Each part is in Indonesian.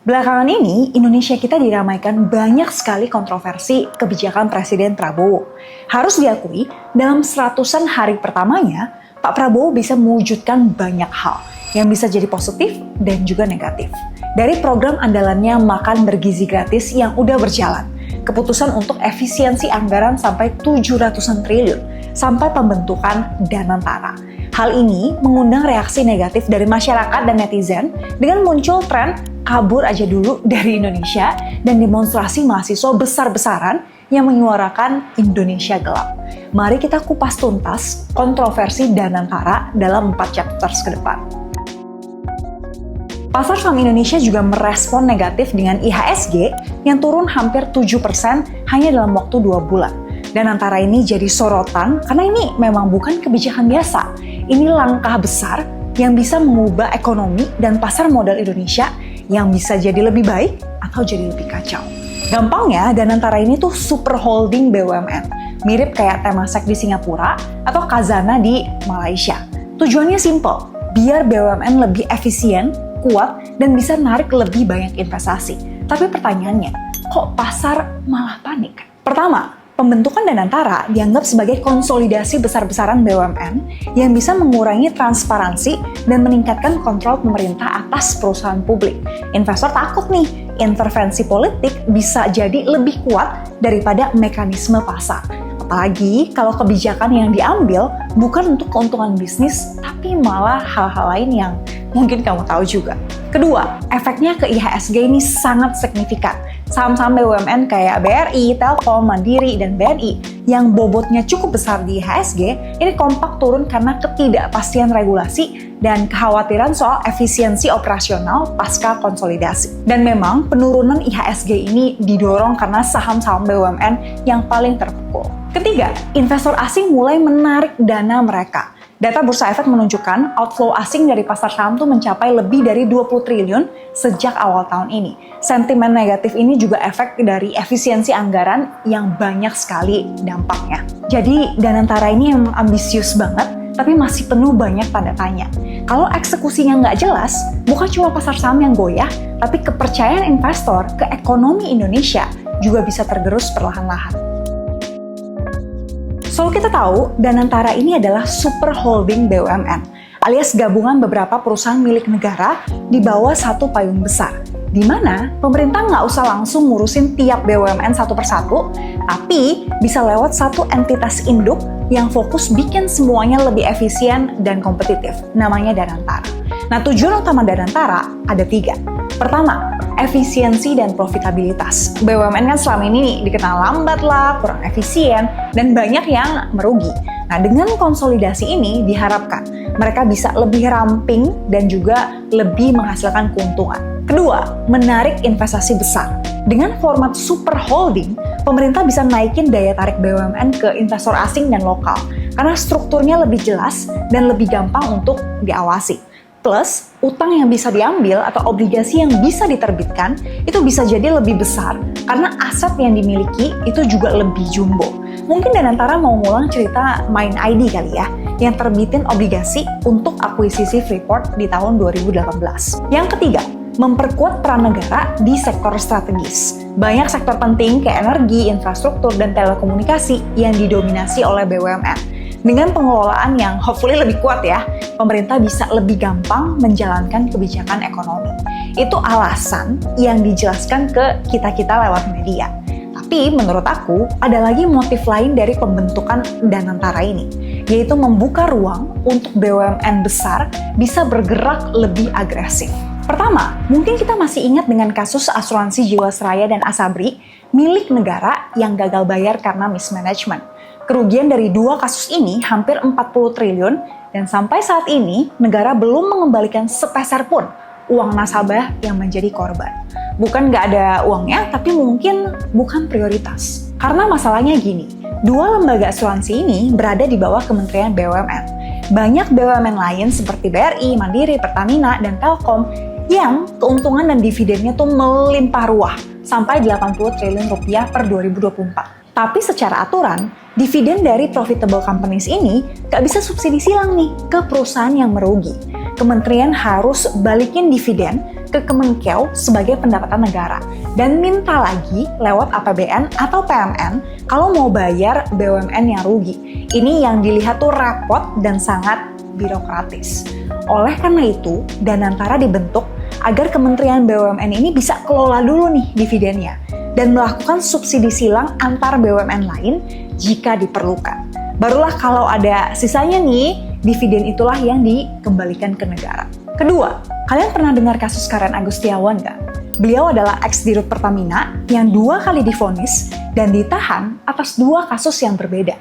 Belakangan ini, Indonesia kita diramaikan banyak sekali kontroversi kebijakan Presiden Prabowo. Harus diakui, dalam 100-an hari pertamanya, Pak Prabowo bisa mewujudkan banyak hal yang bisa jadi positif dan juga negatif. Dari program andalannya makan bergizi gratis yang udah berjalan, keputusan untuk efisiensi anggaran sampai 700-an triliun, sampai pembentukan Danantara. Hal ini mengundang reaksi negatif dari masyarakat dan netizen dengan muncul tren kabur aja dulu dari Indonesia dan demonstrasi mahasiswa besar-besaran yang menyuarakan Indonesia gelap. Mari kita kupas tuntas kontroversi Danantara dalam 4 chapters ke depan. Pasar saham Indonesia juga merespon negatif dengan IHSG yang turun hampir 7% hanya dalam waktu 2 bulan. Danantara ini jadi sorotan karena ini memang bukan kebijakan biasa. Ini langkah besar yang bisa mengubah ekonomi dan pasar modal Indonesia yang bisa jadi lebih baik atau jadi lebih kacau. Gampangnya, Danantara ini tuh super holding BUMN, mirip kayak Temasek di Singapura atau Khazanah di Malaysia. Tujuannya simple, biar BUMN lebih efisien, kuat, dan bisa narik lebih banyak investasi. Tapi pertanyaannya, kok pasar malah panik? Pertama, pembentukan Danantara dianggap sebagai konsolidasi besar-besaran BUMN yang bisa mengurangi transparansi dan meningkatkan kontrol pemerintah atas perusahaan publik. Investor takut nih, intervensi politik bisa jadi lebih kuat daripada mekanisme pasar. Apalagi kalau kebijakan yang diambil bukan untuk keuntungan bisnis, tapi malah hal-hal lain yang mungkin kamu tahu juga. Kedua, efeknya ke IHSG ini sangat signifikan. Saham-saham BUMN kayak BRI, Telkom, Mandiri, dan BNI yang bobotnya cukup besar di IHSG ini kompak turun karena ketidakpastian regulasi dan kekhawatiran soal efisiensi operasional pasca konsolidasi. Dan memang penurunan IHSG ini didorong karena saham-saham BUMN yang paling terpukul. Ketiga, investor asing mulai menarik dana mereka. Data Bursa Efek menunjukkan outflow asing dari pasar saham tuh mencapai lebih dari 20 triliun sejak awal tahun ini. Sentimen negatif ini juga efek dari efisiensi anggaran yang banyak sekali dampaknya. Jadi Danantara ini emang ambisius banget, tapi masih penuh banyak tanda tanya. Kalau eksekusinya nggak jelas, bukan cuma pasar saham yang goyah, tapi kepercayaan investor ke ekonomi Indonesia juga bisa tergerus perlahan-lahan. So, kita tahu Danantara ini adalah super holding BUMN, alias gabungan beberapa perusahaan milik negara di bawah satu payung besar, di mana pemerintah nggak usah langsung ngurusin tiap BUMN satu persatu, tapi bisa lewat satu entitas induk yang fokus bikin semuanya lebih efisien dan kompetitif, namanya Danantara. Nah, tujuan utama Danantara ada 3. Pertama, efisiensi dan profitabilitas. BUMN kan selama ini nih dikenal lambat lah, kurang efisien, dan banyak yang merugi. Nah, dengan konsolidasi ini diharapkan mereka bisa lebih ramping dan juga lebih menghasilkan keuntungan. Kedua, menarik investasi besar. Dengan format super holding, pemerintah bisa naikin daya tarik BUMN ke investor asing dan lokal, karena strukturnya lebih jelas dan lebih gampang untuk diawasi. Plus, utang yang bisa diambil atau obligasi yang bisa diterbitkan itu bisa jadi lebih besar karena aset yang dimiliki itu juga lebih jumbo. Mungkin Danantara mau ngulang cerita Main ID kali ya, yang terbitin obligasi untuk akuisisi Freeport di tahun 2018. Yang ketiga, memperkuat peran negara di sektor strategis. Banyak sektor penting kayak energi, infrastruktur, dan telekomunikasi yang didominasi oleh BUMN. Dengan pengelolaan yang hopefully lebih kuat ya, pemerintah bisa lebih gampang menjalankan kebijakan ekonomi. Itu alasan yang dijelaskan ke kita-kita lewat media. Tapi menurut aku, ada lagi motif lain dari pembentukan Danantara ini, yaitu membuka ruang untuk BUMN besar bisa bergerak lebih agresif. Pertama, mungkin kita masih ingat dengan kasus asuransi Jiwasraya dan Asabri milik negara yang gagal bayar karena mismanagement. Kerugian dari 2 kasus ini hampir 40 triliun dan sampai saat ini negara belum mengembalikan sepeser pun uang nasabah yang menjadi korban. Bukan nggak ada uangnya, tapi mungkin bukan prioritas. Karena masalahnya gini, 2 lembaga asuransi ini berada di bawah Kementerian BUMN. Banyak BUMN lain seperti BRI, Mandiri, Pertamina, dan Telkom yang keuntungan dan dividennya tuh melimpah ruah sampai 80 triliun rupiah per 2024. Tapi secara aturan, dividen dari profitable companies ini nggak bisa subsidi silang nih ke perusahaan yang merugi. kementerian harus balikin dividen ke Kemenkeu sebagai pendapatan negara dan minta lagi lewat APBN atau PMN kalau mau bayar BUMN yang rugi. Ini yang dilihat tuh repot dan sangat birokratis. Oleh karena itu, Danantara dibentuk agar Kementerian BUMN ini bisa kelola dulu nih dividennya dan melakukan subsidi silang antar BUMN lain jika diperlukan. Barulah kalau ada sisanya nih, dividen itulah yang dikembalikan ke negara. Kedua, kalian pernah dengar kasus Karen Agustiawan nggak? Beliau adalah ex-dirut Pertamina yang 2 kali divonis dan ditahan atas 2 kasus yang berbeda.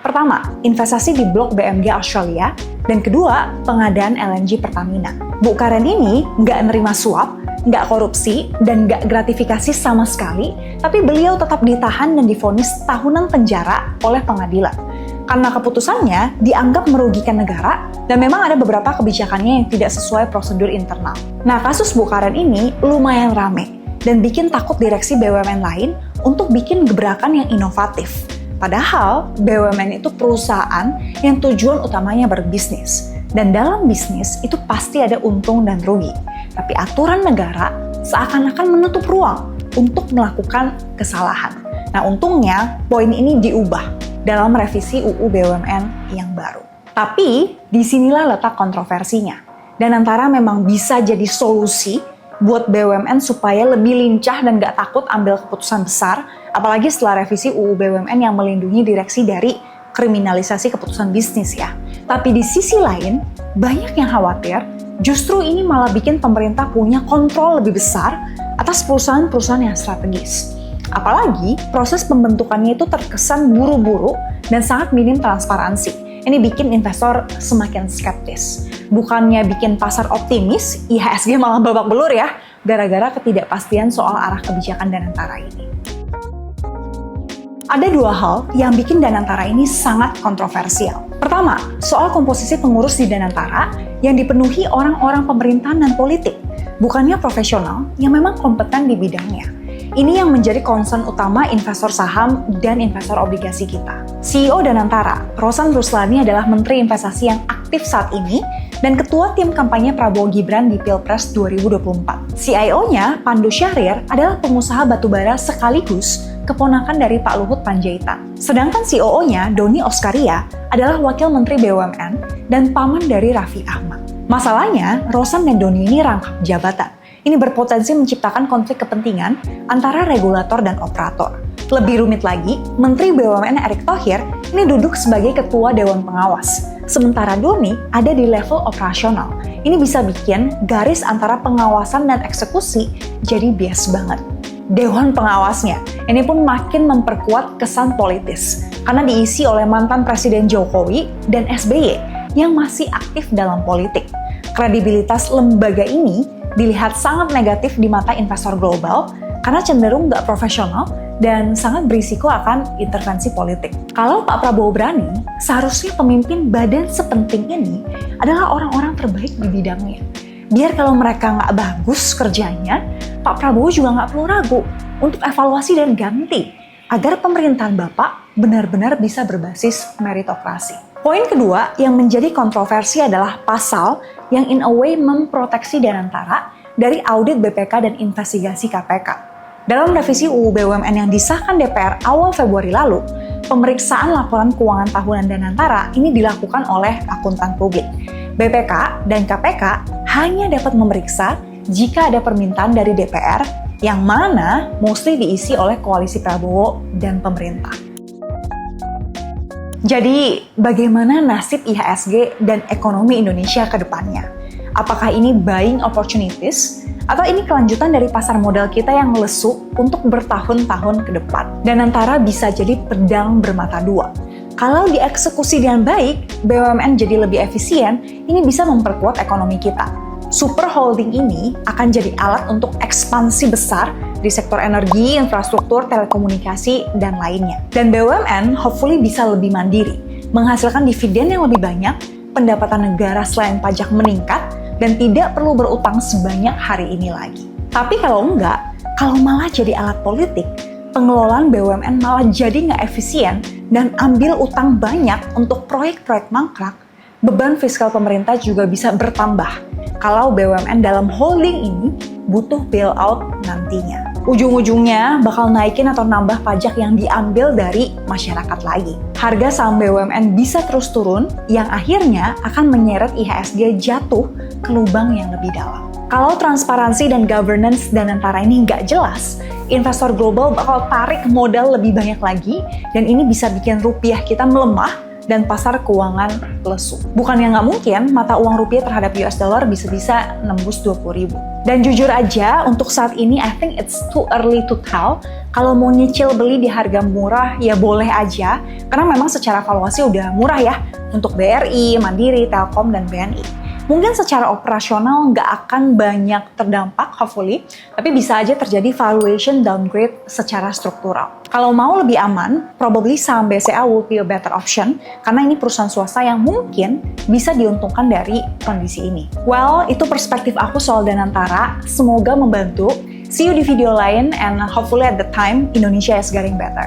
Pertama, investasi di blok BMG Australia, dan kedua, pengadaan LNG Pertamina. Bu Karen ini nggak nerima suap, nggak korupsi, dan nggak gratifikasi sama sekali, tapi beliau tetap ditahan dan divonis tahunan penjara oleh pengadilan. Karena keputusannya dianggap merugikan negara dan memang ada beberapa kebijakannya yang tidak sesuai prosedur internal. Nah, kasus Bu Karen ini lumayan rame dan bikin takut direksi BUMN lain untuk bikin gebrakan yang inovatif. Padahal BUMN itu perusahaan yang tujuan utamanya berbisnis. Dan dalam bisnis itu pasti ada untung dan rugi. Tapi aturan negara seakan-akan menutup ruang untuk melakukan kesalahan. Nah, untungnya poin ini diubah dalam revisi UU BUMN yang baru. Tapi, disinilah letak kontroversinya. Danantara memang bisa jadi solusi buat BUMN supaya lebih lincah dan gak takut ambil keputusan besar, apalagi setelah revisi UU BUMN yang melindungi direksi dari kriminalisasi keputusan bisnis ya. Tapi di sisi lain, banyak yang khawatir justru ini malah bikin pemerintah punya kontrol lebih besar atas perusahaan-perusahaan yang strategis. Apalagi proses pembentukannya itu terkesan buru-buru dan sangat minim transparansi. Ini bikin investor semakin skeptis. Bukannya bikin pasar optimis, IHSG malah babak belur ya, gara-gara ketidakpastian soal arah kebijakan Danantara ini. Ada 2 hal yang bikin Danantara ini sangat kontroversial. Pertama, soal komposisi pengurus di Danantara yang dipenuhi orang-orang pemerintahan dan politik, bukannya profesional yang memang kompeten di bidangnya. Ini yang menjadi concern utama investor saham dan investor obligasi kita. CEO Danantara, Rosan Ruslani adalah Menteri Investasi yang aktif saat ini dan Ketua Tim Kampanye Prabowo Gibran di Pilpres 2024. CIO-nya, Pandu Syahrir, adalah pengusaha batubara sekaligus keponakan dari Pak Luhut Panjaitan. Sedangkan COO-nya, Doni Oskaria, adalah Wakil Menteri BUMN dan paman dari Raffi Ahmad. Masalahnya, Rosan dan Doni ini rangkap jabatan. Ini berpotensi menciptakan konflik kepentingan antara regulator dan operator. Lebih rumit lagi, Menteri BUMN Erick Thohir ini duduk sebagai Ketua Dewan Pengawas. Sementara Doni ada di level operasional. Ini bisa bikin garis antara pengawasan dan eksekusi jadi bias banget. Dewan Pengawasnya ini pun makin memperkuat kesan politis karena diisi oleh mantan Presiden Jokowi dan SBY yang masih aktif dalam politik. Kredibilitas lembaga ini dilihat sangat negatif di mata investor global karena cenderung nggak profesional dan sangat berisiko akan intervensi politik. Kalau Pak Prabowo berani, seharusnya pemimpin badan sepenting ini adalah orang-orang terbaik di bidangnya. Biar kalau mereka nggak bagus kerjanya, Pak Prabowo juga nggak perlu ragu untuk evaluasi dan ganti agar pemerintahan Bapak benar-benar bisa berbasis meritokrasi. Poin kedua yang menjadi kontroversi adalah pasal yang in a way memproteksi Danantara dari audit BPK dan investigasi KPK. Dalam revisi UU BUMN yang disahkan DPR awal Februari lalu, pemeriksaan laporan keuangan tahunan Danantara ini dilakukan oleh akuntan publik. BPK dan KPK hanya dapat memeriksa jika ada permintaan dari DPR yang mana mostly diisi oleh koalisi Prabowo dan pemerintah. Jadi, bagaimana nasib IHSG dan ekonomi Indonesia ke depannya? Apakah ini buying opportunities? Atau ini kelanjutan dari pasar modal kita yang lesu untuk bertahun-tahun ke depan? Danantara bisa jadi pedang bermata dua. Kalau dieksekusi dengan baik, BUMN jadi lebih efisien, ini bisa memperkuat ekonomi kita. Super holding ini akan jadi alat untuk ekspansi besar di sektor energi, infrastruktur, telekomunikasi, dan lainnya. Dan BUMN hopefully bisa lebih mandiri, menghasilkan dividen yang lebih banyak, pendapatan negara selain pajak meningkat, dan tidak perlu berutang sebanyak hari ini lagi. Tapi kalau enggak, kalau malah jadi alat politik, pengelolaan BUMN malah jadi nggak efisien dan ambil utang banyak untuk proyek-proyek mangkrak, beban fiskal pemerintah juga bisa bertambah kalau BUMN dalam holding ini butuh bailout nantinya. Ujung-ujungnya bakal naikin atau nambah pajak yang diambil dari masyarakat lagi. Harga saham BUMN bisa terus turun yang akhirnya akan menyeret IHSG jatuh ke lubang yang lebih dalam. Kalau transparansi dan governance Danantara ini nggak jelas, investor global bakal tarik modal lebih banyak lagi dan ini bisa bikin rupiah kita melemah dan pasar keuangan lesu. Bukan yang nggak mungkin, mata uang rupiah terhadap US dollar bisa-bisa nembus 20.000. Dan jujur aja, untuk saat ini I think it's too early to tell. Kalau mau nyicil beli di harga murah, ya boleh aja. Karena memang secara valuasi udah murah ya untuk BRI, Mandiri, Telkom, dan BNI. Mungkin secara operasional nggak akan banyak terdampak, hopefully, tapi bisa aja terjadi valuation downgrade secara struktural. Kalau mau lebih aman, probably saham BCA will be a better option, karena ini perusahaan swasta yang mungkin bisa diuntungkan dari kondisi ini. Well, itu perspektif aku soal Danantara, semoga membantu. See you di video lain, and hopefully at the time, Indonesia is getting better.